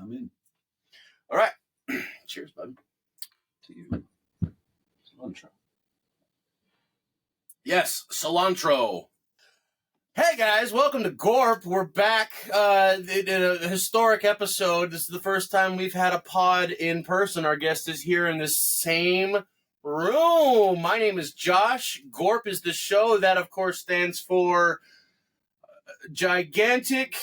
I'm in. All right. Cheers, bud. To you. Cilantro. Yes, cilantro. Hey guys, welcome to GORP. We're back in a historic episode. This is the first time we've had a pod in person. Our guest is here in the same room. My name is Josh. GORP is the show. That, of course, stands for Gigantic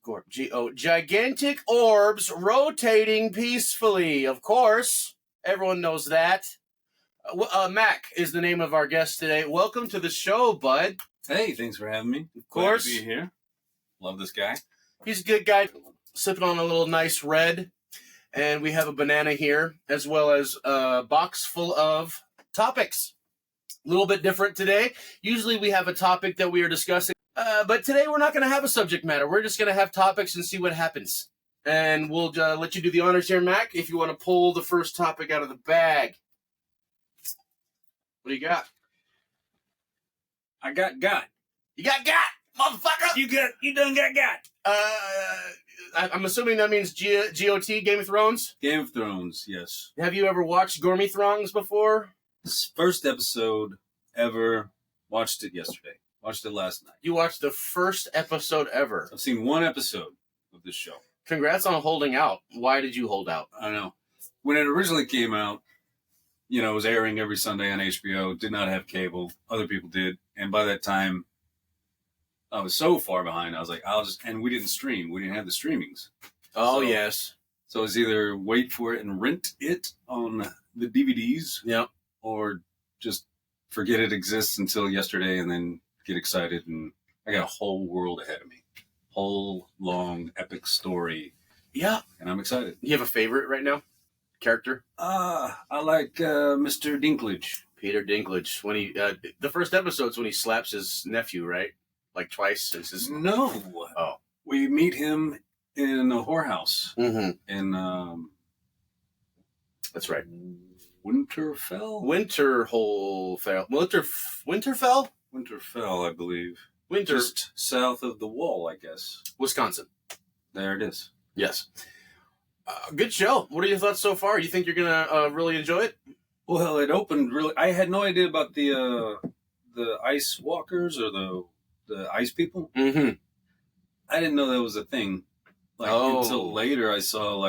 GORP. Gigantic Orbs Rotating Peacefully. Of course, everyone knows that. Mac is the name of our guest today. Welcome to the show, bud. Hey, thanks for having me. Of course. Glad to be here. Love this guy. He's a good guy. Sipping on a little nice red. And we have a banana here, as well as a box full of topics. A little bit different today. Usually we have a topic that we are discussing. But today we're not going to have a subject matter. We're just going to have topics and see what happens. And we'll let you do the honors here, Mac, if you want to pull the first topic out of the bag. What do you got? I got. You got, motherfucker! You done got. I'm assuming that means GOT, Game of Thrones? Game of Thrones, yes. Have you ever watched Gourmet Throngs before? This first episode ever. Watched it yesterday. Watched it last night. You watched the first episode ever. I've seen one episode of this show. Congrats on holding out. Why did you hold out? I know. When it originally came out, it was airing every Sunday on HBO. Did not have cable. Other people did. And by that time, I was so far behind. I was like, and we didn't stream. We didn't have the streamings. Oh, yes. So it was either wait for it and rent it on the DVDs. Yep. Or just forget it exists until yesterday and then get excited. And I got a whole world ahead of me. Whole long epic story. Yeah. And I'm excited. You have a favorite right now? Character? I like Mr. Dinklage. Peter Dinklage. When he the first episode's when he slaps his nephew, right? Like twice. No. Oh. We meet him in a whorehouse. Mm-hmm. In that's right. Winterfell? Winterfell? Winterfell, I believe. Just south of the wall, I guess. Wisconsin. There it is. Yes. Good show. What are your thoughts so far? You think you're gonna really enjoy it? Well, it opened really. I had no idea about the ice walkers or the ice people. Mm-hmm. I didn't know that was a thing. Until later, I saw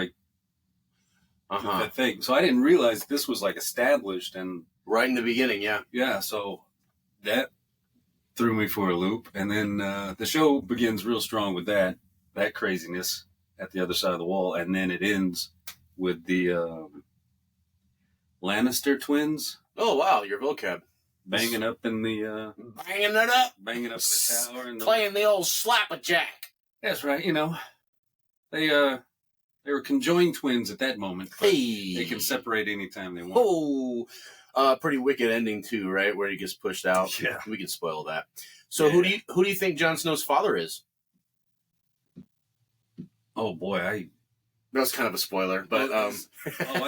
that thing. So I didn't realize this was established and right in the beginning. Yeah. Yeah. So that threw me for a loop, and then the show begins real strong with that craziness at the other side of the wall, and then it ends with the Lannister twins. Oh wow, your vocab. Banging up in the banging it up in the tower and playing the old slap-a-jack. That's right. They were conjoined twins at that moment. Hey, they can separate anytime they want. Oh, pretty wicked ending too, right? Where he gets pushed out. Yeah, we can spoil that. So who do you think Jon Snow's father is? Oh boy, that's kind of a spoiler, but I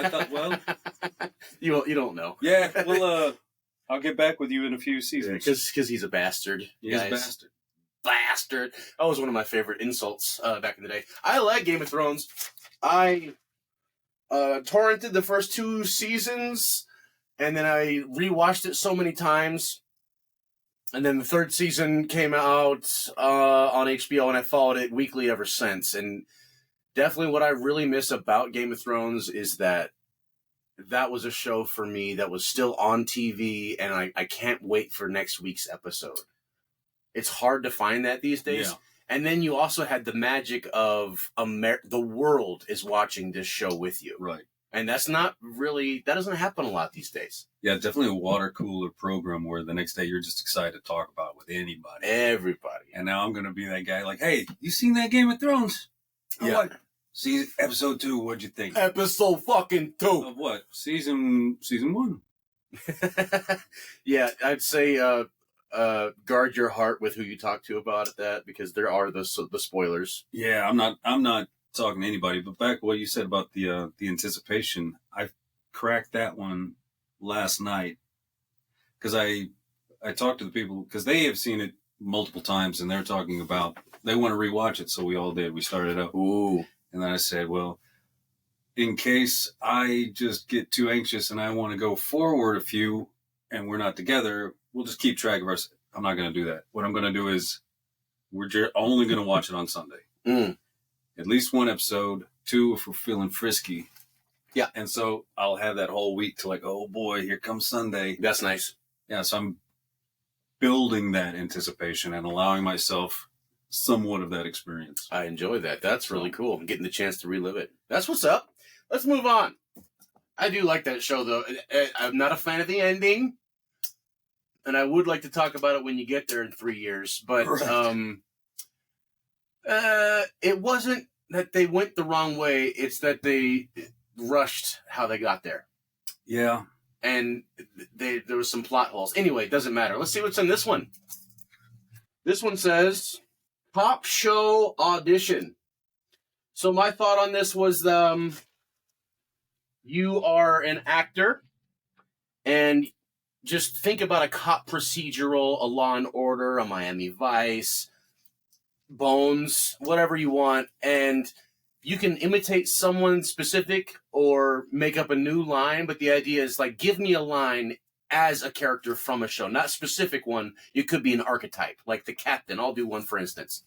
thought. Well, you don't know. Yeah, well, I'll get back with you in a few seasons because he's a bastard. He's a bastard. Bastard. That was one of my favorite insults back in the day. I like Game of Thrones. I torrented the first 2 seasons, and then I rewatched it so many times. And then the 3rd season came out on HBO, and I followed it weekly ever since. And definitely what I really miss about Game of Thrones is that was a show for me that was still on TV, and I can't wait for next week's episode. It's hard to find that these days. Yeah. And then you also had the magic of the world is watching this show with you. Right. And that doesn't happen a lot these days. Yeah, definitely a water cooler program where the next day you're just excited to talk about it with anybody. Everybody. And now I'm going to be that guy like, hey, you seen that Game of Thrones? Yeah. What? See, episode 2, what'd you think? Episode fucking 2. Of what? Season 1. Yeah, I'd say guard your heart with who you talk to about that, because there are the spoilers. Yeah, I'm not talking to anybody, but back to what you said about the anticipation, I cracked that one last night because I talked to the people because they have seen it multiple times and they're talking about they want to rewatch it, so we all did. We started up. Ooh. And then I said, well, in case I just get too anxious and I want to go forward a few and we're not together, we'll just keep track of us. I'm not going to do that. What I'm going to do is we're only going to watch it on Sunday. At least one episode, 2 if we're feeling frisky. Yeah. And so I'll have that whole week to like, oh boy, here comes Sunday. That's nice. Yeah, so I'm building that anticipation and allowing myself somewhat of that experience. I enjoy that. That's really cool. I'm getting the chance to relive it. That's what's up. Let's move on. I do like that show, though. I'm not a fan of the ending, and I would like to talk about it when you get there in 3 years. But it wasn't that they went the wrong way. It's that they rushed how they got there. Yeah. And there was some plot holes. Anyway, it doesn't matter. Let's see what's in this one. This one says, Cop Show Audition. So my thought on this was, you are an actor, and just think about a cop procedural, a Law and Order, a Miami Vice, Bones, whatever you want, and you can imitate someone specific or make up a new line, but the idea is like, give me a line as a character from a show, not a specific one. It could be an archetype, like the captain. I'll do one, for instance.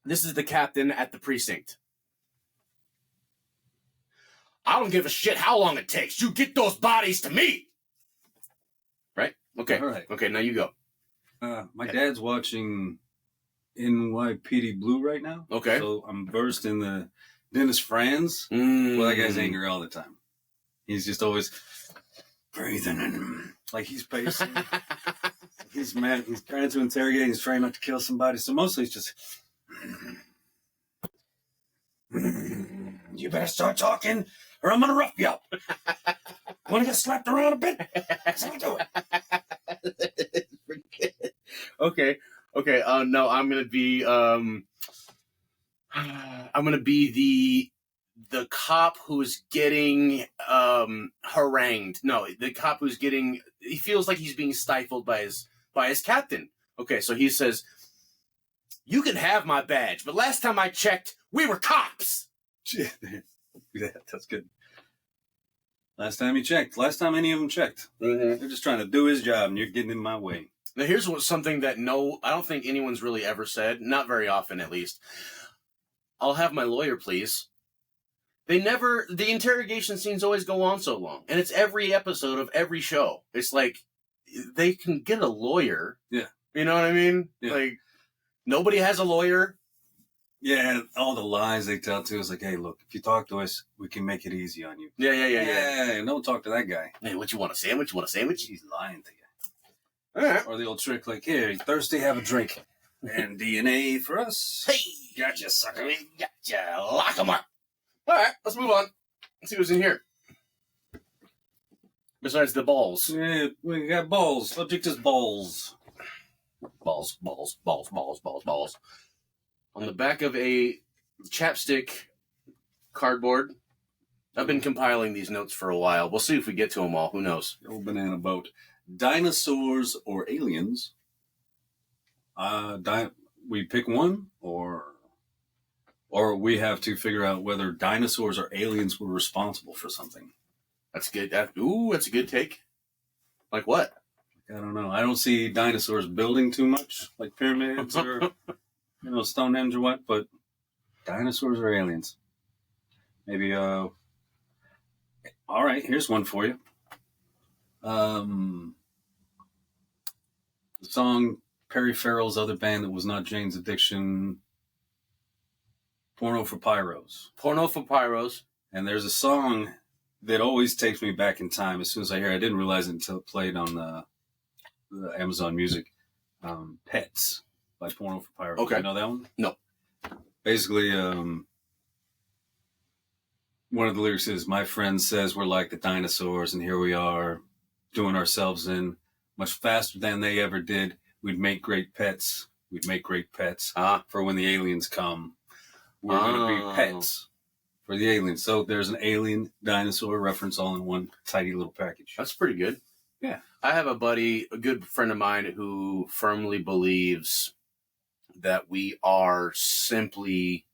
This is the captain at the precinct. I don't give a shit how long it takes. You get those bodies to me. Right? Okay. All right. Okay, now you go. My dad's watching NYPD Blue right now. Okay. So I'm versed in the Dennis Franz. Well, that guy's angry all the time. He's just always breathing in. Like he's pacing. He's mad. He's trying to interrogate. He's trying not to kill somebody. So mostly it's just... You better start talking or I'm going to rough you up. Want to get slapped around a bit? That's how I do it. Okay. No, I'm going to be the cop who's getting harangued. No, the cop who's getting, he feels like he's being stifled by his captain. Okay, so he says, you can have my badge, but last time I checked, we were cops. Yeah, that's good. Last time he checked. Last time any of them checked. Mm-hmm. They're just trying to do his job, and you're getting in my way. Now, here's something that I don't think anyone's really ever said. Not very often, at least. I'll have my lawyer, please. The interrogation scenes always go on so long. And it's every episode of every show. It's like, they can get a lawyer. Yeah. You know what I mean? Yeah. Like, nobody has a lawyer. Yeah, all the lies they tell too is like, hey, look, if you talk to us, we can make it easy on you. Yeah. Yeah, don't talk to that guy. Hey, what you want, a sandwich? You want a sandwich? He's lying to you. All right. Or the old trick like, here, you thirsty, have a drink. And DNA for us. Hey! Gotcha, sucker. We gotcha. Lock 'em up. All right, let's move on. Let's see what's in here. Besides the balls. Yeah, we got balls. Subject is balls. Balls. On the back of a chapstick cardboard. I've been compiling these notes for a while. We'll see if we get to them all. Who knows? The old banana boat. Dinosaurs or aliens? We pick one, or we have to figure out whether dinosaurs or aliens were responsible for something. That's good. That's a good take. Like what? I don't know. I don't see dinosaurs building too much, like pyramids or Stonehenge or what. But dinosaurs or aliens? Maybe. All right. Here's one for you. The song Perry Farrell's other band that was not Jane's Addiction, Porno for Pyros. Porno for Pyros. And there's a song that always takes me back in time. As soon as I hear it, I didn't realize it until it played on the Amazon Music. Pets by Porno for Pyros. Okay. You know that one? No. Basically, one of the lyrics is, my friend says we're like the dinosaurs, and here we are doing ourselves in much faster than they ever did. We'd make great pets. For when the aliens come. We're going to be pets for the aliens. So there's an alien dinosaur reference all in one tidy little package. That's pretty good. Yeah. I have a good friend of mine who firmly believes that we are simply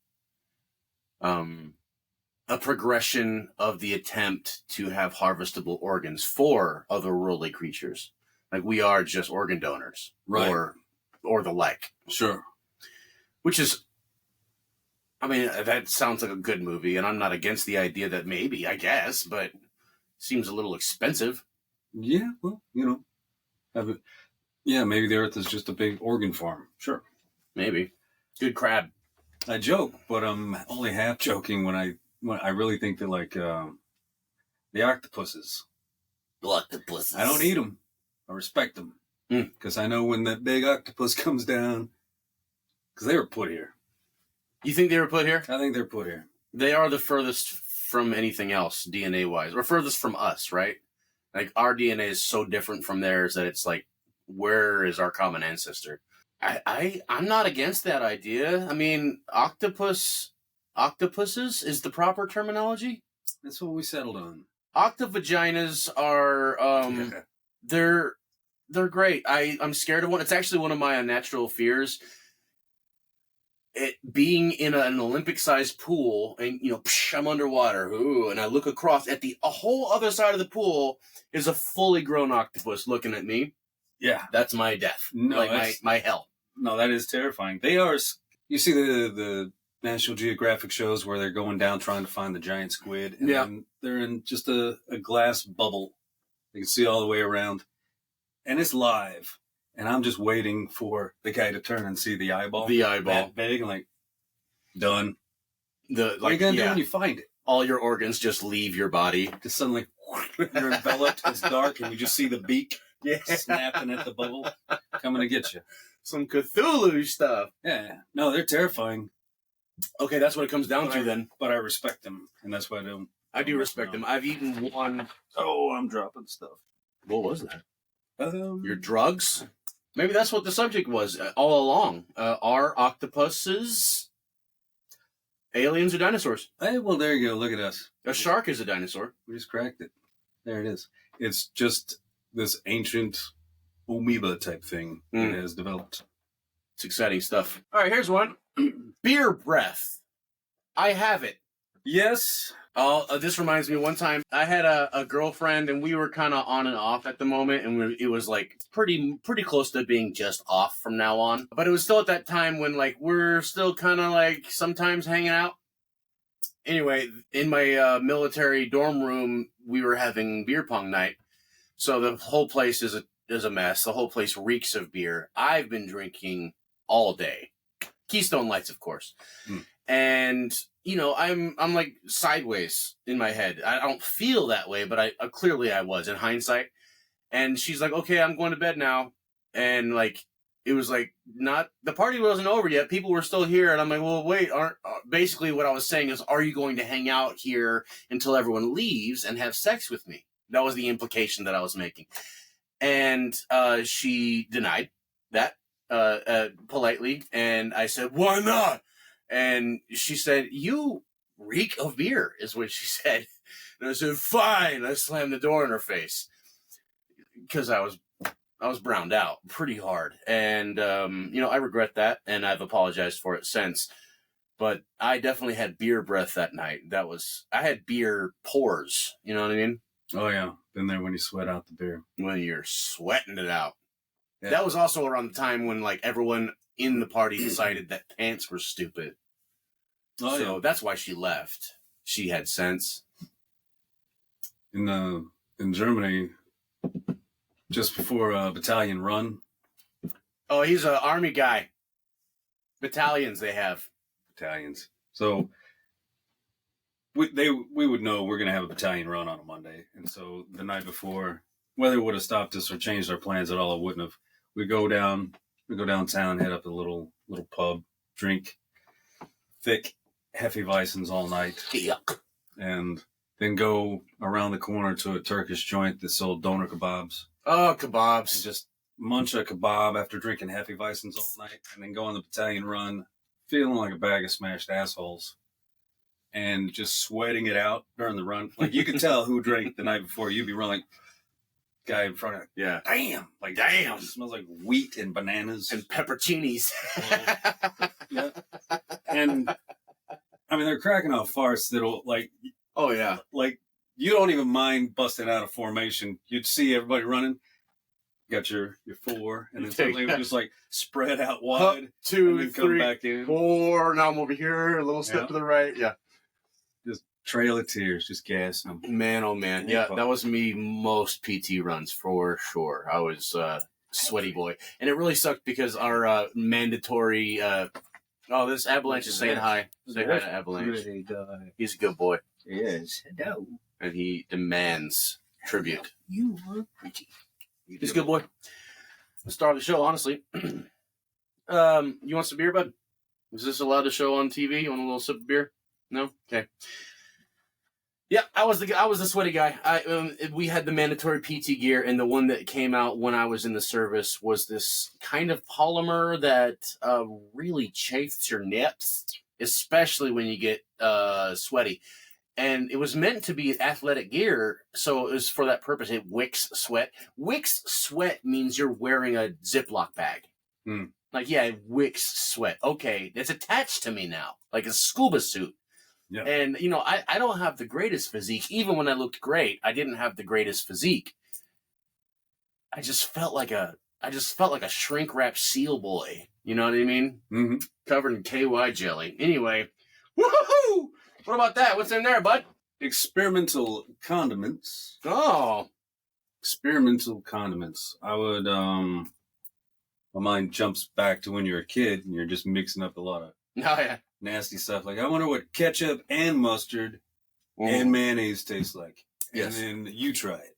a progression of the attempt to have harvestable organs for otherworldly creatures. Like we are just organ donors, right, or the like. sure. Which is, I mean, that sounds like a good movie, and I'm not against the idea that maybe, I guess, but seems a little expensive. Yeah, well, have it. Yeah, maybe the Earth is just a big organ farm. Sure, Maybe. Good crab. I joke, but I'm only half joking when I really think that like the octopuses. Octopus. I don't eat them. I respect them because I know when that big octopus comes down, because they were put here. You think they were put here? I think they're put here. They are the furthest from anything else DNA wise, or furthest from us, right? Like our DNA is so different from theirs that it's like, where is our common ancestor? I'm not against that idea. I mean, octopuses is the proper terminology. That's what we settled on. Octovaginas are they're great. I'm scared of one. It's actually one of my unnatural fears. It being in an Olympic-sized pool, and I'm underwater, and I look across at a whole other side of the pool is a fully grown octopus looking at me. Yeah, that's my death. No, like my hell. No, that is terrifying. They are. You see the National Geographic shows where they're going down trying to find the giant squid, and then they're in just a glass bubble. You can see all the way around, and it's live. And I'm just waiting for the guy to turn and see the eyeball. The eyeball. That big, and like, done. What are you going to do when you find it? All your organs just leave your body. Just suddenly, you're enveloped, it's dark, and you just see the beak snapping at the bubble, coming to get you. Some Cthulhu stuff. Yeah. No, they're terrifying. Okay, that's what it comes down to then. But I respect them, and that's why I do respect them. I've eaten one. Oh, I'm dropping stuff. What was that? Your drugs? Maybe that's what the subject was all along. Are octopuses aliens or dinosaurs? Hey, well, there you go. Look at us. A shark is a dinosaur. We just cracked it. There it is. It's just this ancient amoeba type thing that has developed. It's exciting stuff. All right, here's one. Beer breath. I have it. Yes. This reminds me, one time I had a girlfriend, and we were kind of on and off at the moment, and it was like pretty close to being just off from now on. But it was still at that time when like we're still kind of like sometimes hanging out. Anyway, in my military dorm room, we were having beer pong night, so the whole place is a mess. The whole place reeks of beer. I've been drinking all day, Keystone Lights, of course, and. I'm like sideways in my head. I don't feel that way, but I clearly I was in hindsight. And she's like, "Okay, I'm going to bed now." And like, it was like the party wasn't over yet. People were still here, and I'm like, "Well, wait, basically what I was saying is, are you going to hang out here until everyone leaves and have sex with me?" That was the implication that I was making. And she denied that politely, and I said, "Why not?" And she said, "You reek of beer," is what she said. And I said, "Fine." I slammed the door in her face because I was browned out pretty hard. And, I regret that, and I've apologized for it since. But I definitely had beer breath that night. I had beer pores. You know what I mean? Oh, yeah. Been there when you sweat out the beer. When you're sweating it out. Yeah. That was also around the time when, like, everyone in the party decided that pants were stupid. Oh, so that's why she left. She had sense. In Germany, just before battalion run. Oh, he's an army guy. Battalions they have. Battalions. So we would know we're going to have a battalion run on a Monday. And so the night before, whether it would have stopped us or changed our plans at all, it wouldn't have. We go downtown, head up to a little pub, drink thick Hefeweizens all night. Yuck. And then go around the corner to a Turkish joint that sold doner kebabs. Oh, kebabs. And just munch a kebab after drinking Hefeweizens all night, and then go on the battalion run feeling like a bag of smashed assholes and just sweating it out during the run. Like, you could tell who drank the night before. You'd be running like, guy in front of it. Yeah. Damn. Like, damn. It smells like wheat and bananas. And pepperoncinis. Yeah. And I mean, they're cracking out farts that'll Oh yeah. like you don't even mind busting out of formation. You'd see everybody running. Got your 4, and then suddenly it would just like spread out wide. Up, 2, and then 3, come back in. 4. Now I'm over here. A little step to the right. Yeah. Just trail of tears, just gassing them. Man, oh man. Yeah, that was me most PT runs for sure. I was sweaty boy. And it really sucked because our mandatory this Avalanche is saying hi. Say hi to Avalanche. He's a good boy. He is. Hello. And he demands tribute. You are pretty. He's a good boy. The star of the show, honestly. You want some beer, bud? Is this allowed to show on TV? You want a little sip of beer? No? Okay. Yeah, I was the sweaty guy. We had the mandatory PT gear, and the one that came out when I was in the service was this kind of polymer that really chafes your nips, especially when you get sweaty. And it was meant to be athletic gear, so it was for that purpose. It wicks sweat. Wicks sweat means you're wearing a Ziploc bag. Like, yeah, it wicks sweat. Okay, it's attached to me now, like a scuba suit. Yeah. And, I don't have the greatest physique. Even when I looked great, I didn't have the greatest physique. I just felt like a shrink-wrap seal boy. You know what I mean? Mm-hmm. Covered in KY jelly. Anyway, woohoo! What about that? What's in there, bud? Experimental condiments. Oh. Experimental condiments. I would, my mind jumps back to when you're a kid and you're just mixing up a lot of nasty stuff. Like, I wonder what ketchup and mustard and mayonnaise taste like. Yes. And then you try it.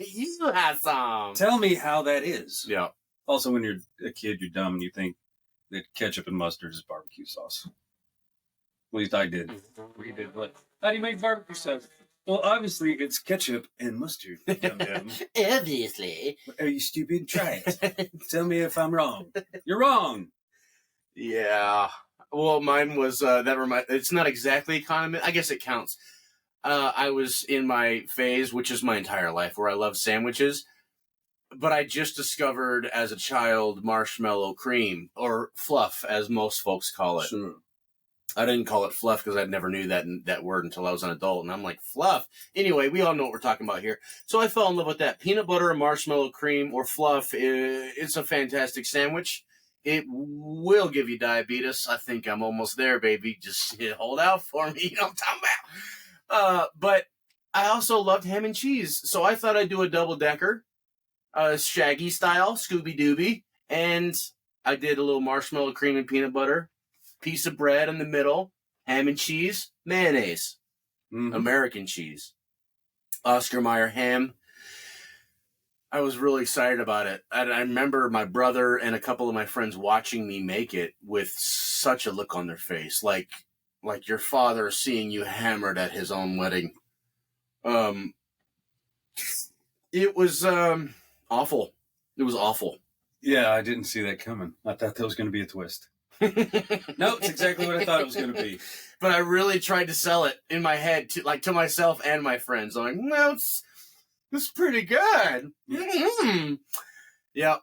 You have some. Tell me how that is. Yeah. Also, when you're a kid, you're dumb and you think that ketchup and mustard is barbecue sauce. At least I did. We did. What? How do you make barbecue sauce? Well, obviously, it's ketchup and mustard. Dum-dum. Obviously. Are you stupid? Try it. Tell me if I'm wrong. You're wrong. Yeah. Well, mine was, it's not exactly a condiment. I guess it counts. I was in my phase, which is my entire life, where I love sandwiches. But I just discovered as a child marshmallow cream, or fluff, as most folks call it. Sure. I didn't call it fluff because I never knew that word until I was an adult. And I'm like, fluff? Anyway, we all know what we're talking about here. So I fell in love with that. Peanut butter and marshmallow cream or fluff, it's a fantastic sandwich. It will give you diabetes. I think I'm almost there, baby. Just hold out for me. You know what I'm talking about? But I also loved ham and cheese. So I thought I'd do a double-decker, Shaggy style, Scooby-Dooby. And I did a little marshmallow cream and peanut butter. Piece of bread in the middle, ham and cheese, mayonnaise, American cheese, Oscar Mayer ham. I was really excited about it. I remember my brother and a couple of my friends watching me make it with such a look on their face, like your father seeing you hammered at his own wedding. It was awful. It was awful. Yeah, I didn't see that coming. I thought that was going to be a twist. No, it's exactly what I thought it was going to be. But I really tried to sell it in my head to myself and my friends. I'm like, no, it's pretty good. Mm-hmm. Yeah.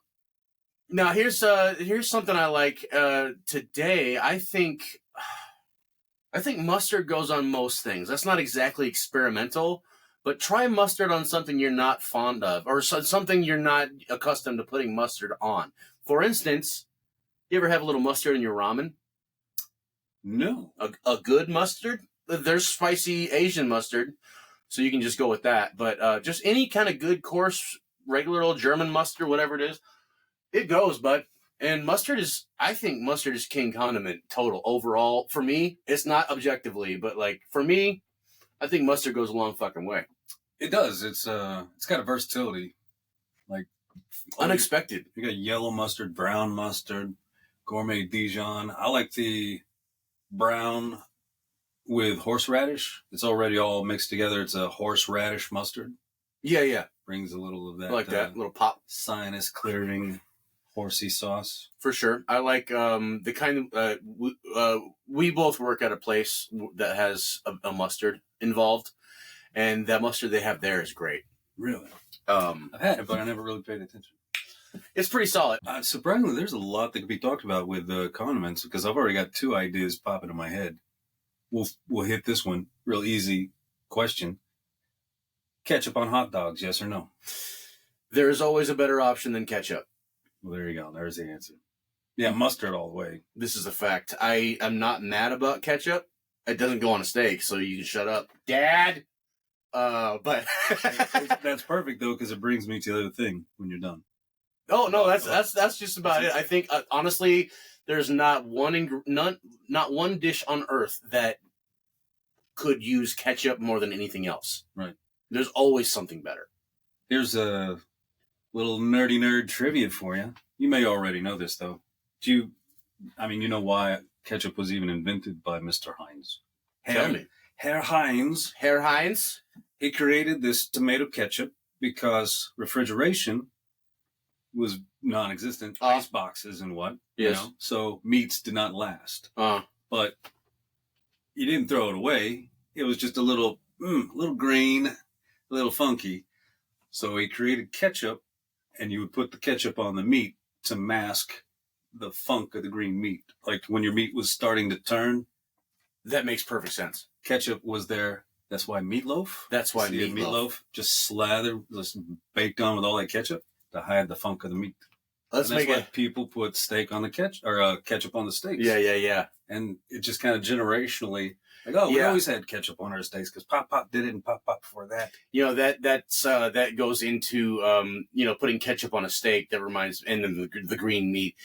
Now here's something I like today. I think mustard goes on most things. That's not exactly experimental, but try mustard on something you're not fond of or something you're not accustomed to putting mustard on. For instance, you ever have a little mustard in your ramen? No. A good mustard? There's spicy Asian mustard, so you can just go with that. But just any kind of good, coarse, regular old German mustard, whatever it is, it goes, bud. And I think mustard is king condiment total overall. For me, it's not objectively, but like for me, I think mustard goes a long fucking way. It does. It's got a versatility. Like unexpected. You got yellow mustard, brown mustard, gourmet Dijon. I like the brown with horseradish. It's already all mixed together. It's a horseradish mustard. Yeah. Brings a little of that. I like that little pop. Sinus clearing horsey sauce. For sure. I like the kind of we both work at a place that has a mustard involved, and that mustard they have there is great. Really? I've had it, but I never really paid attention. it's pretty solid. Surprisingly, there's a lot that could be talked about with condiments because I've already got 2 ideas popping in my head. We'll hit this one. Real easy question. Ketchup on hot dogs, yes or no? There is always a better option than ketchup. Well, there you go. There's the answer. Yeah, mustard all the way. This is a fact. I am not mad about ketchup. It doesn't go on a steak, so you can shut up, Dad. But that's perfect though, because it brings me to the other thing when you're done. Oh no, that's just about it. I think honestly, there's not one dish on earth that could use ketchup more than anything else. Right. There's always something better. Here's a little nerdy nerd trivia for you. You may already know this though. You know why ketchup was even invented by Mr. Heinz. Tell me. Herr Heinz. Herr Heinz? He created this tomato ketchup because refrigeration was non-existent. Ice boxes and what. Yes. You know? So meats did not last. But you didn't throw it away. It was just a little green, a little funky. So he created ketchup, and you would put the ketchup on the meat to mask the funk of the green meat. Like when your meat was starting to turn. That makes perfect sense. Ketchup was there. That's why meatloaf. That's why meatloaf just slathered, just baked on with all that ketchup to hide the funk of the meat. That's why people put steak on the ketchup or ketchup on the steaks. Yeah. And it just kind of generationally, like, we always had ketchup on our steaks because Pop did it and Pop before that. You know, that goes into putting ketchup on a steak. That reminds, and then the green meat.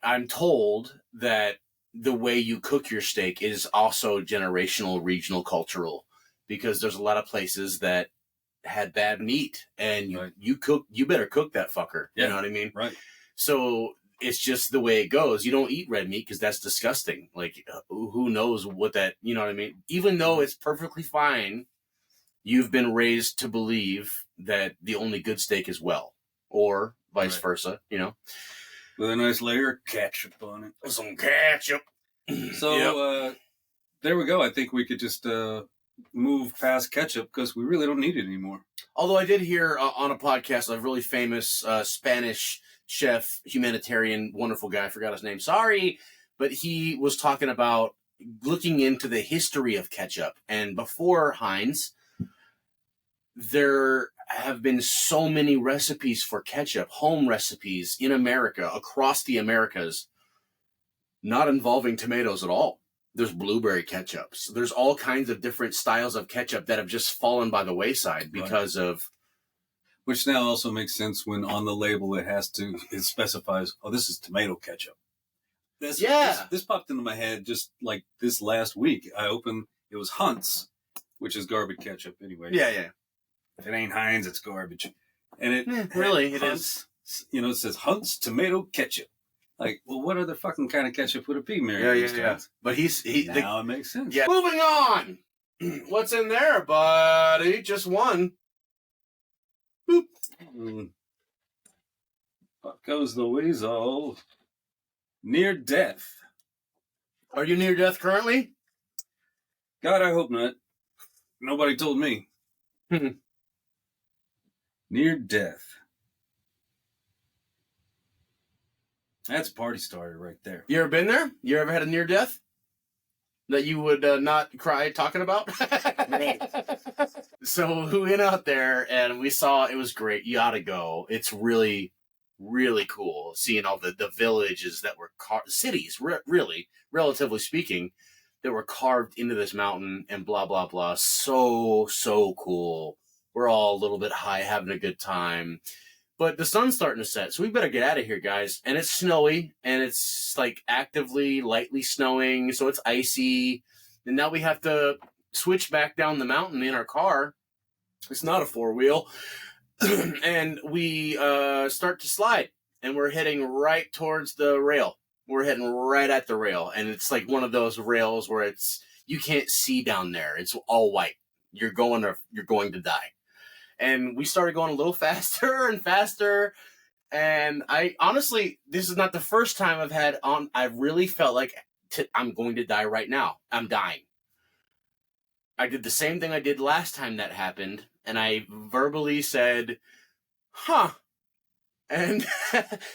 I'm told that the way you cook your steak is also generational, regional, cultural, because there's a lot of places that had bad meat, and you better cook that fucker. Yeah. You know what I mean? Right. So it's just the way it goes. You don't eat red meat because that's disgusting. Like, who knows what that, you know what I mean? Even though it's perfectly fine, you've been raised to believe that the only good steak is well, or vice versa, you know? With a nice layer of ketchup on it. Some ketchup. So, there we go. I think we could just move past ketchup because we really don't need it anymore. Although I did hear on a podcast a really famous Spanish chef, humanitarian, wonderful guy. I forgot his name. Sorry. But he was talking about looking into the history of ketchup. And before Heinz, there have been so many recipes for ketchup, home recipes in America, across the Americas, not involving tomatoes at all. There's blueberry ketchups. There's all kinds of different styles of ketchup that have just fallen by the wayside because of... Which now also makes sense when on the label it specifies, this is tomato ketchup. This popped into my head just like this last week. It was Hunt's, which is garbage ketchup anyway. Yeah. If it ain't Heinz, it's garbage. And it is. It says Hunt's tomato ketchup. Like, well, what other fucking kind of ketchup would it be, Mary? Yeah. But now it makes sense. Yeah. Moving on. What's in there, buddy? Just one. Boop. Up goes the weasel. Near death. Are you near death currently? God, I hope not. Nobody told me. Near death. That's a party starter right there. You ever been there? You ever had a near death that you would not cry talking about? So we went out there and we saw, it was great. You ought to go. It's really, really cool seeing all the villages that were cities, really, relatively speaking, that were carved into this mountain and blah, blah, blah. So cool. We're all a little bit high, having a good time. But the sun's starting to set, so we better get out of here, guys. And it's snowy, and it's like actively, lightly snowing, so it's icy. And now we have to switch back down the mountain in our car. It's not a four-wheel. And we start to slide, and we're heading right towards the rail. We're heading right at the rail, and it's like one of those rails where you can't see down there. It's all white. You're going to die. And we started going a little faster and faster. And I honestly, this is not the first time I really felt like I'm going to die right now. I'm dying. I did the same thing I did last time that happened. And I verbally said, And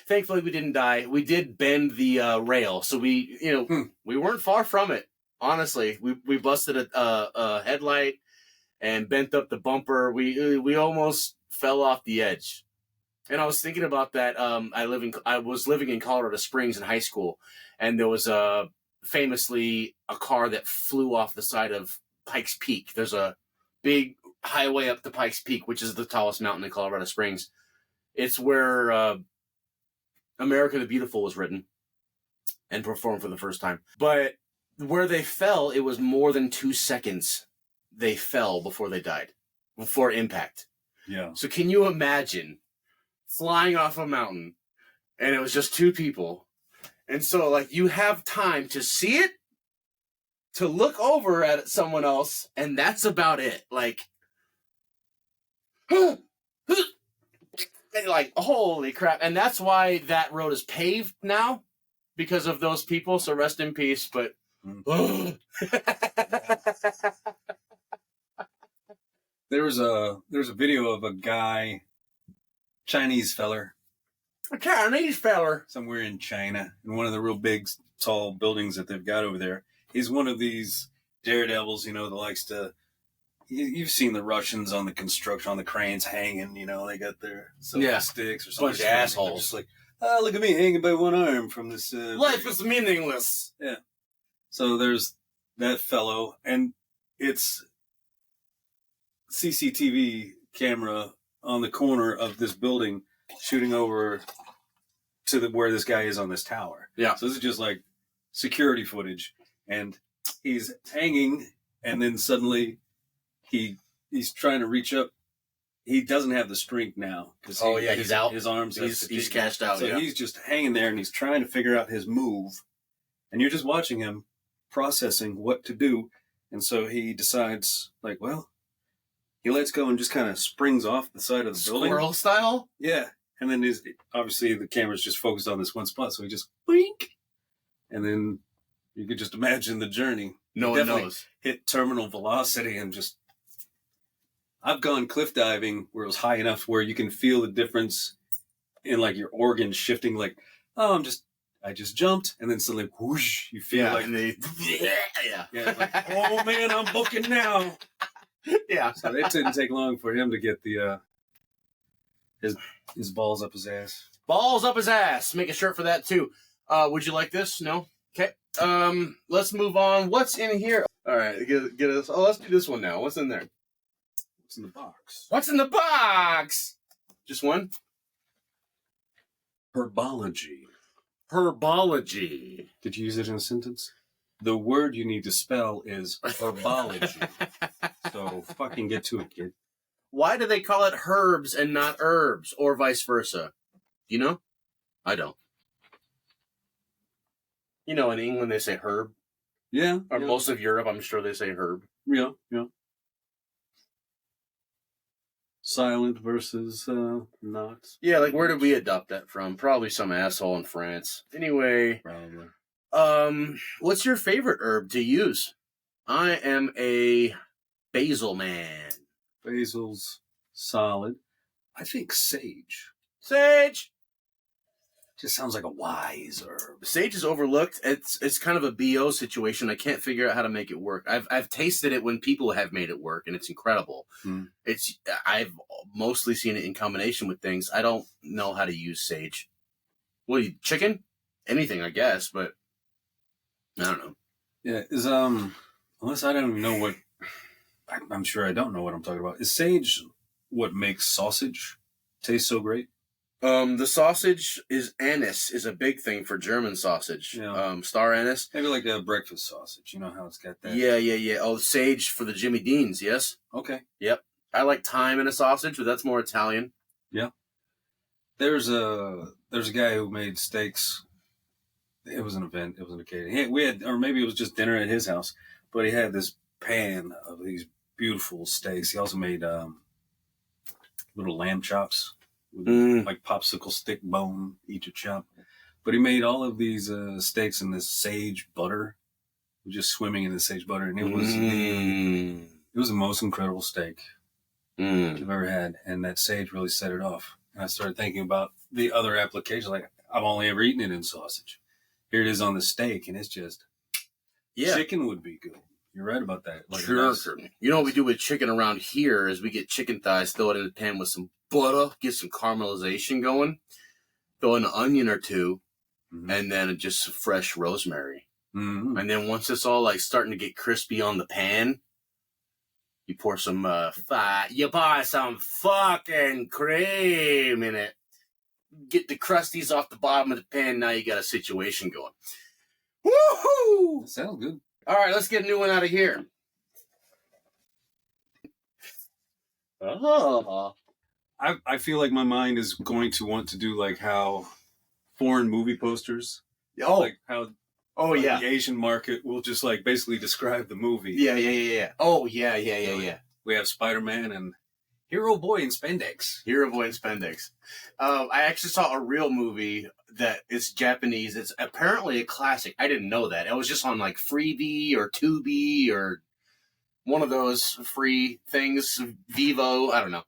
thankfully we didn't die. We did bend the rail, so we we weren't far from it. Honestly, we busted a headlight and bent up the bumper. We almost fell off the edge. And I was thinking about that. I was living in Colorado Springs in high school, and there was famously a car that flew off the side of Pikes Peak. There's a big highway up to Pikes Peak, which is the tallest mountain in Colorado Springs. It's where America the Beautiful was written and performed for the first time. But where they fell, it was more than 2 seconds they fell before they died, before impact. Yeah. So can you imagine flying off a mountain and it was just 2 people? And so, like, you have time to see it, to look over at someone else, and that's about it. Like, like, holy crap. And that's why that road is paved now, because of those people. So rest in peace. But There was a video of a guy, Chinese feller, a Chinese feller, somewhere in China, in one of the real big, tall buildings that they've got over there. He's one of these daredevils, that likes to. You've seen the Russians on the construction, on the cranes hanging. They got their sticks or something. Bunch of assholes. Just like, oh, look at me hanging by one arm from this. Life is meaningless. Yeah. So there's that fellow, and it's CCTV camera on the corner of this building shooting over to where this guy is on this tower. Yeah. So this is just like security footage, and he's hanging, and then suddenly he's trying to reach up. He doesn't have the strength now because he's out. His arms, he's cashed out. So he's just hanging there, and he's trying to figure out his move, and you're just watching him processing what to do. And so he decides, like, well, he lets go and just kind of springs off the side of the building. Squirrel style? Yeah. And then obviously the camera's just focused on this one spot, so he just blink. And then you could just imagine the journey. No one knows. Hit terminal velocity and just... I've gone cliff diving where it was high enough where you can feel the difference in, like, your organs shifting, like, oh, I just jumped, and then suddenly, whoosh, you feel like... Yeah, like, oh, man, I'm booking now. Yeah. So it didn't take long for him to get the his balls up his ass. Balls up his ass. Make a shirt for that, too. Would you like this? No? Okay. Let's move on. What's in here? All right, get us... Oh, let's do this one now. What's in there? What's in the box? What's in the box? Just one? Herbology. Herbology. Did you use it in a sentence? The word you need to spell is herbology. So fucking get to it, kid. Why do they call it herbs and not herbs, or vice versa? Do you know? I don't. In England they say herb. Yeah. Or most of Europe, I'm sure they say herb. Yeah. Silent versus not. Yeah, like where did we adopt that from? Probably some asshole in France. Anyway. Probably. What's your favorite herb to use? I am a basil man. Basil's solid. I think sage. Sage! Just sounds like a wise herb. Sage is overlooked. It's kind of a BO situation. I can't figure out how to make it work. I've tasted it when people have made it work, and it's incredible. I've mostly seen it in combination with things. I don't know how to use sage. What, chicken? Anything, I guess, but I don't know. Yeah, unless I don't even know what... I'm sure I don't know what I'm talking about. Is sage what makes sausage taste so great? The sausage is a big thing for German sausage. Yeah. Star anise. Maybe like a breakfast sausage. You know how it's got that? Yeah. Oh, sage for the Jimmy Deans, yes? Okay. Yep. I like thyme in a sausage, but that's more Italian. Yeah. There's a guy who made steaks. It was an event. It was an occasion. Or maybe it was just dinner at his house, but he had this pan of these beautiful steaks. He also made little lamb chops with like popsicle stick bone, each a chop. But he made all of these steaks in this sage butter, just swimming in the sage butter, and it was the most incredible steak I've ever had, and that sage really set it off. And I started thinking about the other applications. Like, I've only ever eaten it in sausage. Here it is on the steak, and it's just chicken would be good. You're right about that. Like sure. You know what we do with chicken around here is we get chicken thighs, throw it in the pan with some butter, get some caramelization going, throw in an onion or two, and then just fresh rosemary. Mm-hmm. And then once it's all like starting to get crispy on the pan, you pour some you pour some fucking cream in it. Get the crusties off the bottom of the pan. Now you got a situation going. Woohoo! That sounds good. All right, let's get a new one out of here. Oh. I feel like my mind is going to want to do like how foreign movie posters. Oh. Like how the Asian market will just like basically describe the movie. Yeah. Oh, yeah. We have Spider-Man and Hero Boy in Spandex. I actually saw a real movie that is Japanese. It's apparently a classic. I didn't know that. It was just on like Freebie or Tubi or one of those free things, Vivo. I don't know.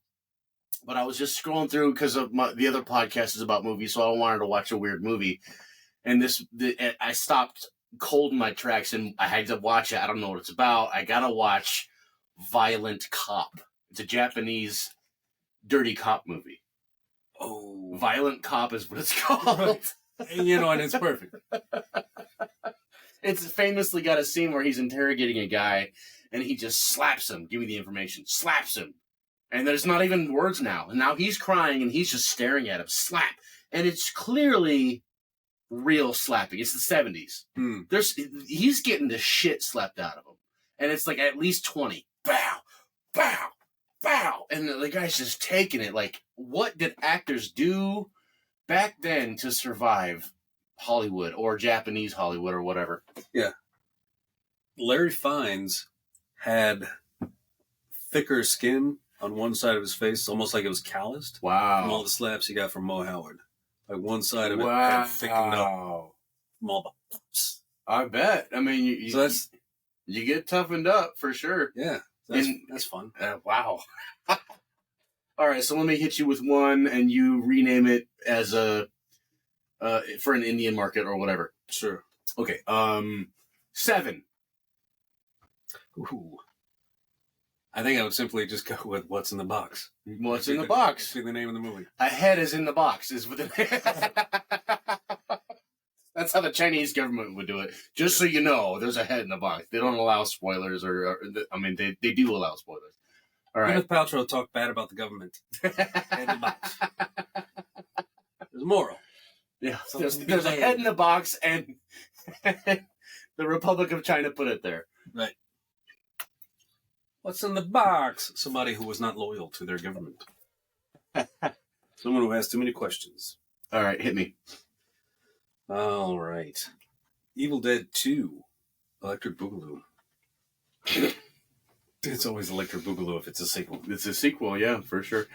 But I was just scrolling through because of the other podcast is about movies, so I wanted to watch a weird movie. And I stopped cold in my tracks, and I had to watch it. I don't know what it's about. I gotta watch Violent Cop. It's a Japanese dirty cop movie. Oh, Violent Cop is what it's called. And it's perfect. It's famously got a scene where he's interrogating a guy, and he just slaps him. Give me the information. Slaps him. And there's not even words now. And now he's crying, and he's just staring at him. Slap. And it's clearly real slapping. It's the 70s. He's getting the shit slapped out of him. And it's like at least 20. Bow, bow, bow. And the guy's just taking it. Like, what did actors do back then to survive Hollywood or Japanese Hollywood or whatever? Yeah. Larry Fiennes had thicker skin on one side of his face, almost like it was calloused. Wow. From all the slaps he got from Mo Howard. Like one side of it had thickened up from all the pops. I bet. I mean, you get toughened up for sure. Yeah. That's fun. Wow. All right, so let me hit you with one, and you rename it as for an Indian market or whatever. Sure. Okay. 7. Ooh. I think I would simply just go with What's in the Box. What's in the Box? See the name of the movie. A head is in the box. Is with That's how the Chinese government would do it. Just so you know, there's a head in the box. They don't allow spoilers, they do allow spoilers. All right. Gwyneth Paltrow talked bad about the government. Head in the box. There's a moral. Yeah, there's a head in the box, and the Republic of China put it there. Right. What's in the box? Somebody who was not loyal to their government. Someone who has too many questions. All right, hit me. All right. Evil Dead 2. Electric Boogaloo. It's always Electric Boogaloo if it's a sequel. It's a sequel, yeah, for sure.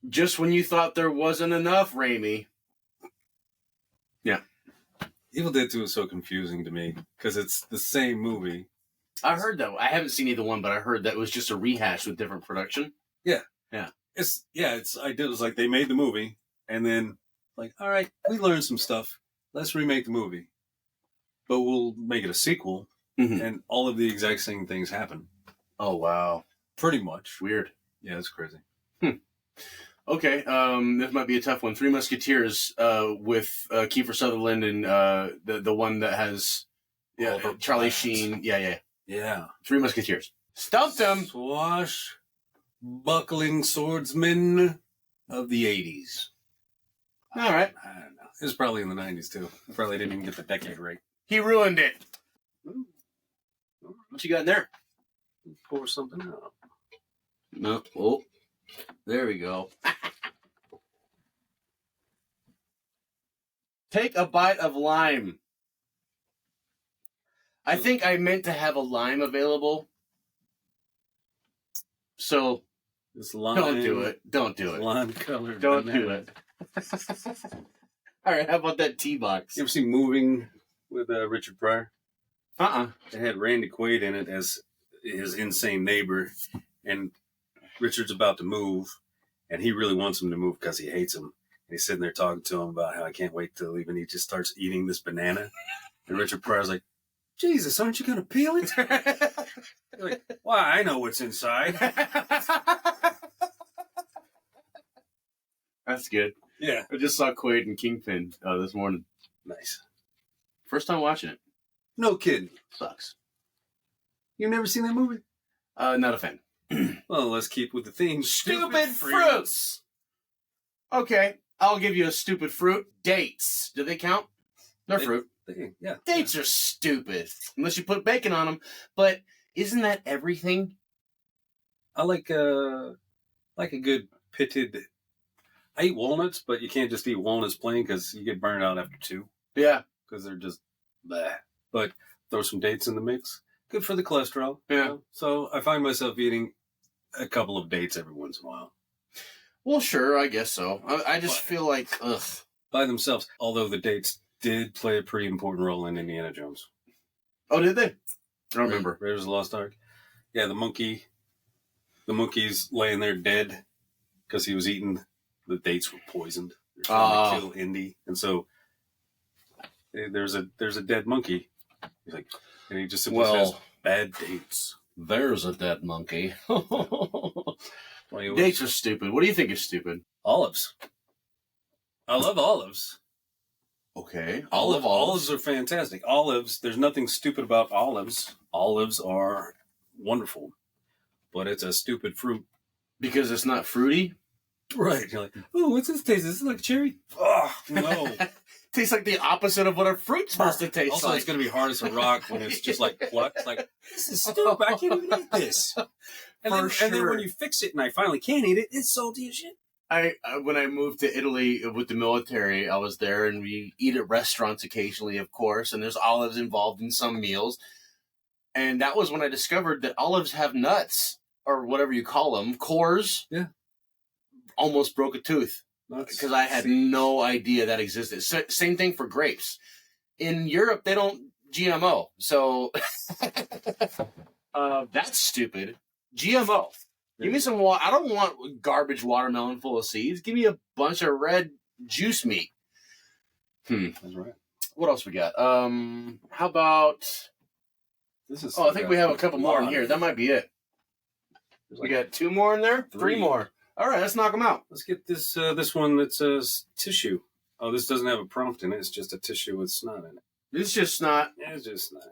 Just when you thought there wasn't enough, Raimi. Yeah. Evil Dead 2 is so confusing to me because it's the same movie. I heard that. I haven't seen either one, but I heard that it was just a rehash with different production. Yeah. Yeah. It was like they made the movie and then like, all right, we learned some stuff. Let's remake the movie. But we'll make it a sequel and all of the exact same things happen. Oh, wow. Pretty much. Weird. Yeah, it's crazy. Okay, this might be a tough one. Three Musketeers with Kiefer Sutherland and the one that has Charlie Sheen. Yeah. Three Musketeers. Stumped them. Swashbuckling swordsman of the 80s. All right. I don't know. It was probably in the 90s, too. I probably didn't even get the decade right. He ruined it. What you got in there? Pour something out. No. Oh, there we go. Take a bite of lime. I think I meant to have a lime available. So, this lime, don't do it. Don't do it. Lime colored. Don't do it. All right, how about that tea box? You ever seen Moving with Richard Pryor? Uh-uh. It had Randy Quaid in it as his insane neighbor, and Richard's about to move, and he really wants him to move because he hates him. And he's sitting there talking to him about how I can't wait to leave, and he just starts eating this banana. And Richard Pryor's like, Jesus, aren't you going to peel it? Like, why? I know what's inside. That's good. Yeah. I just saw Quaid and Kingpin this morning. Nice. First time watching it. No kidding. Sucks. You've never seen that movie? Not a fan. Well, let's keep with the theme. Stupid fruits. Okay, I'll give you a stupid fruit. Dates. Do they count? They're fruit. Yeah. Dates are stupid. Unless you put bacon on them. But isn't that everything? I like a good pitted. I eat walnuts, but you can't just eat walnuts plain because you get burned out after 2. Yeah. Because they're just bleh. But throw some dates in the mix. Good for the cholesterol. Yeah. You know? So I find myself eating a couple of dates every once in a while. Well, sure, I guess so. I just feel like, ugh. By themselves, although the dates did play a pretty important role in Indiana Jones. Oh, did they? I don't remember. Raiders of the Lost Ark. Yeah, the monkey's laying there dead because he was eating. The dates were poisoned. They're trying to kill Indy, and so there's a dead monkey. He's like, and he just simply says, "Bad dates." There's a dead monkey. Dates are stupid. What do you think is stupid? Olives. I love olives. Okay. Olives are fantastic. Olives, there's nothing stupid about olives. Olives are wonderful. But it's a stupid fruit. Because it's not fruity? Right. You're like, oh, what's this taste? Is it like cherry? Oh, no. Tastes like the opposite of what a fruit's supposed to taste also, like. it's going to be hard as a rock when it's just like plucked. Like, this is stupid. I can't even eat this. And then when you fix it and I finally can eat it, it's salty as shit. When I moved to Italy with the military, I was there, and we eat at restaurants occasionally, of course, and there's olives involved in some meals. And that was when I discovered that olives have nuts, or whatever you call them, cores. Yeah. Almost broke a tooth because I had no idea that existed. Same thing for grapes. In Europe, they don't GMO, so that's stupid. GMO. Give me some water. I don't want garbage watermelon full of seeds. Give me a bunch of red juice meat. That's right. What else we got? How about... I think we have a couple more in here. That might be it. We got 2 more in there? 3 more. All right, let's knock them out. Let's get this one that says tissue. Oh, this doesn't have a prompt in it. It's just a tissue with snot in it. It's just snot. Yeah, it's just snot.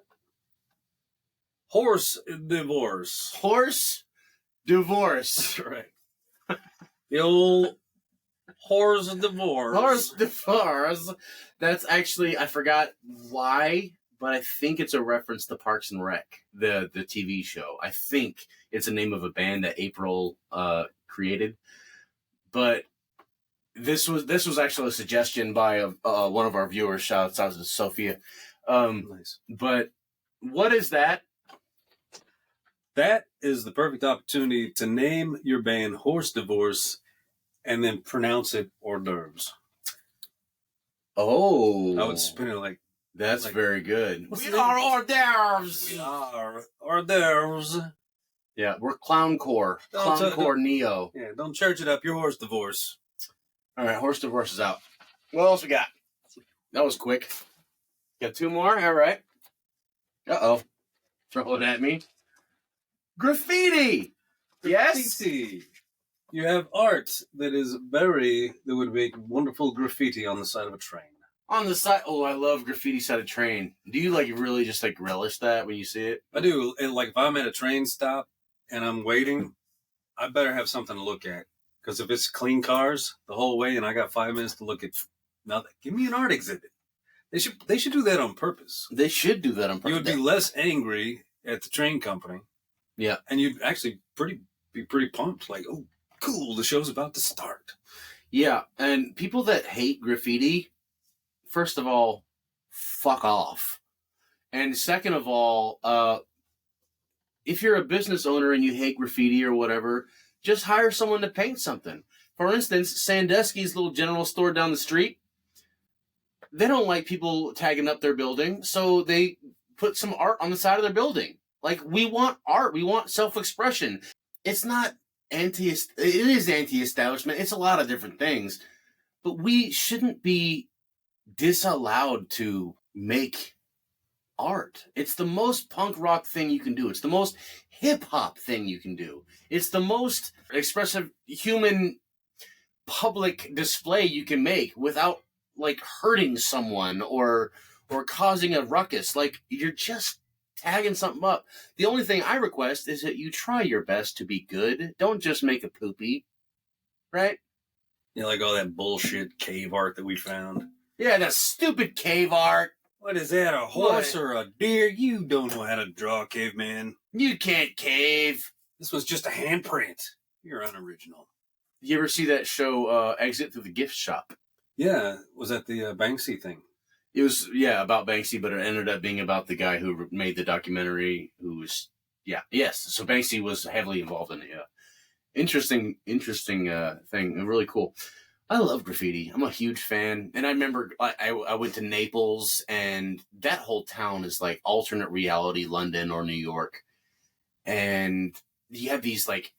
Horse divorce. Horse divorce. That's right. The old horse divorce. Horse divorce. That's actually, I forgot why, but I think it's a reference to Parks and Rec, the TV show. I think it's the name of a band that April created. But this was actually a suggestion by one of our viewers. Shouts out to Sophia. Nice. But what is that? That is the perfect opportunity to name your band Horse Divorce and then pronounce it hors d'oeuvres. Oh. I would spin it like... That's very good. We are hors d'oeuvres. We are hors d'oeuvres. Yeah, we're clowncore. Clowncore Neo. Yeah, don't charge it up. Your Horse Divorce. All right, Horse Divorce is out. What else we got? That was quick. Got 2 more? All right. Uh-oh. Throw it at me. Graffiti! Yes? You have art that would make wonderful graffiti on the side of a train. On the side, I love graffiti side of train. Do you really just relish that when you see it? I do. Like if I'm at a train stop and I'm waiting, I better have something to look at. Because if it's clean cars the whole way and I got 5 minutes to look at nothing, give me an art exhibit. They should do that on purpose. They should do that on purpose. You would be less angry at the train company. Yeah. And you'd actually be pretty pumped. Like, oh, cool, the show's about to start. Yeah, and people that hate graffiti, first of all, fuck off. And second of all, if you're a business owner and you hate graffiti or whatever, just hire someone to paint something. For instance, Sandusky's little general store down the street, they don't like people tagging up their building, so they put some art on the side of their building. Like, we want art. We want self-expression. It's not it is anti-establishment. It's a lot of different things, but we shouldn't be disallowed to make art. It's the most punk rock thing you can do. It's the most hip hop thing you can do. It's the most expressive human public display you can make without like hurting someone or causing a ruckus. Like, you're just tagging something up. The only thing I request is that you try your best to be good. Don't just make a poopy, right? Yeah, like all that bullshit cave art that we found. Yeah, that stupid cave art. What is that, a horse or a deer? You don't know how to draw, caveman. You can't cave. This was just a handprint. You're unoriginal. You ever see that show, Exit Through the Gift Shop? Yeah, was that the Banksy thing? It was, yeah, about Banksy, but it ended up being about the guy who made the documentary, who was, yes. So Banksy was heavily involved in it, yeah. Interesting thing, and really cool. I love graffiti. I'm a huge fan. And I remember I went to Naples, and that whole town is like alternate reality London or New York. And you have these like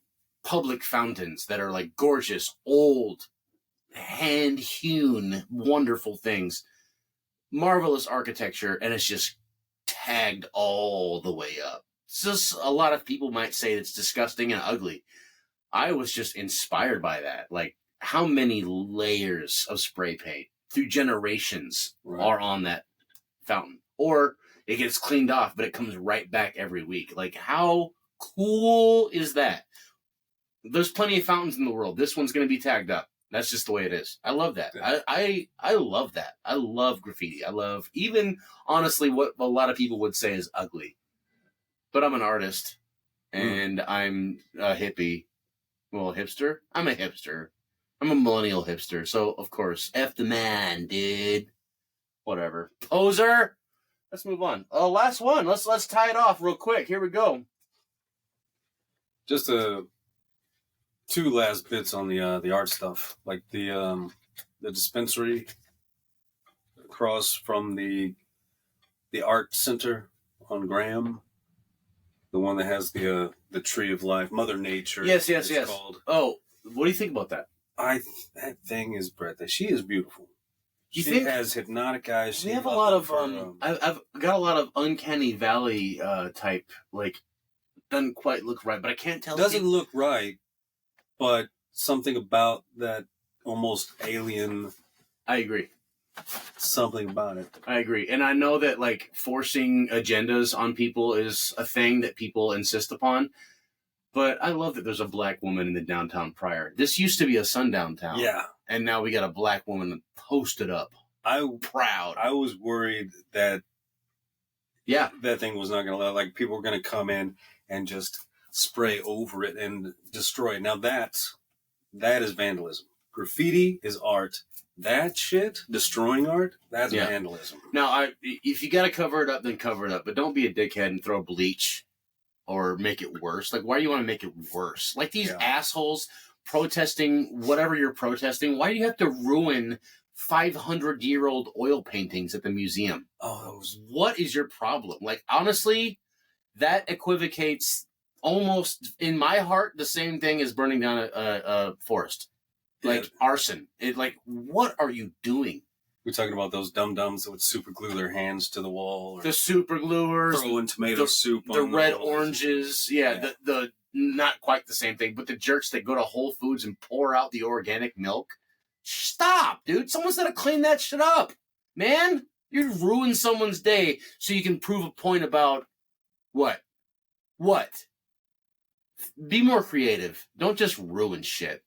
public fountains that are like gorgeous, old, hand-hewn, wonderful things. Marvelous architecture, and it's just tagged all the way up. It's just, a lot of people might say it's disgusting and ugly. I was just inspired by that. Like, how many layers of spray paint through generations are on that fountain? Or it gets cleaned off, but it comes right back every week. Like, how cool is that? There's plenty of fountains in the world. This one's going to be tagged up. That's just the way it is. I love that. I love that. I love graffiti. I love, even, honestly, what a lot of people would say is ugly. But I'm an artist, and I'm a hippie. Well, hipster? I'm a hipster. I'm a millennial hipster. So, of course, F the man, dude. Whatever. Poser! Let's move on. Last one. Let's tie it off real quick. Here we go. Just two last bits on the art stuff, like the dispensary across from the art center on Graham, the one that has the tree of life, Mother Nature. Yes. Called. Oh, what do you think about that? That thing is breathtaking. She is beautiful. She has hypnotic eyes. We have a lot of I've got a lot of uncanny valley type, like, doesn't quite look right, but I can't tell. Doesn't look right. But something about that almost alien. I agree. Something about it. I agree. And I know that, like, forcing agendas on people is a thing that people insist upon. But I love that there's a black woman in the downtown Pryor. This used to be a sundown town. Yeah. And now we got a black woman posted up. Proud. I was worried that that thing was not going to let, like, people were going to come in and just spray over it and destroy it. Now that is vandalism. Graffiti is art. That shit, destroying art, that's vandalism. Now, if you got to cover it up, then cover it up. But don't be a dickhead and throw bleach or make it worse. Like, why do you want to make it worse? Like, these assholes protesting whatever you're protesting, why do you have to ruin 500-year-old oil paintings at the museum? What is your problem? Like, honestly, that equivocates almost, in my heart, the same thing as burning down a forest. Like, arson. What are you doing? We're talking about those dum-dums that would super glue their hands to the wall. Or the super gluers. Throwing tomato soup on the red oranges. Yeah. The not quite the same thing, but the jerks that go to Whole Foods and pour out the organic milk. Stop, dude. Someone's got to clean that shit up. Man, you ruined someone's day so you can prove a point about what? Be more creative. Don't just ruin shit.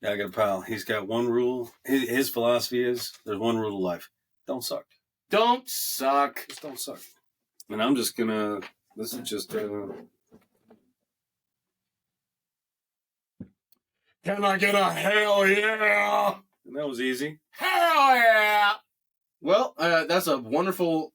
Yeah, I got a pal. He's got one rule. His philosophy is, there's one rule of life. Don't suck. Don't suck. Just don't suck. And I'm just gonna, this is just, can I get a hell yeah? And that was easy. Hell yeah! Well, that's a wonderful,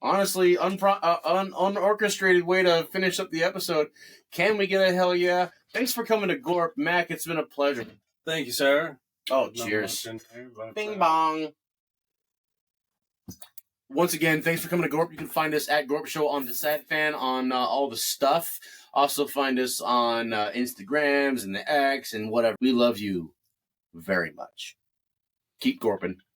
honestly, unorchestrated way to finish up the episode. Can we get a hell yeah? Thanks for coming to GORP, Mac. It's been a pleasure. Thank you, sir. Oh, cheers. Bing bong. Once again, thanks for coming to GORP. You can find us at GORP Show on the Sad Fan on all the stuff. Also find us on Instagrams and the X and whatever. We love you very much. Keep GORPing.